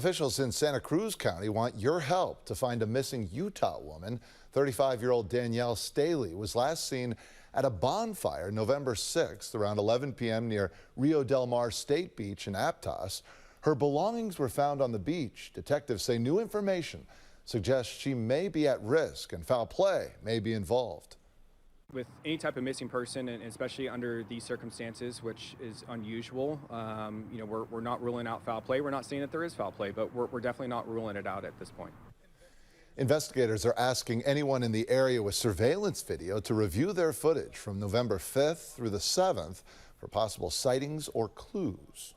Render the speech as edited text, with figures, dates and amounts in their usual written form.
Officials in Santa Cruz County want your help to find a missing Utah woman. 35-year-old Danielle Staley was last seen at a bonfire November 6th around 11 p.m. near Rio Del Mar State Beach in Aptos. Her belongings were found on the beach. Detectives say new information suggests she may be at risk and foul play may be involved. With any type of missing person, and especially under these circumstances, which is unusual, we're not ruling out foul play. We're not saying that there is foul play, but we're definitely not ruling it out at this point. Investigators are asking anyone in the area with surveillance video to review their footage from November 5th through the 7th for possible sightings or clues.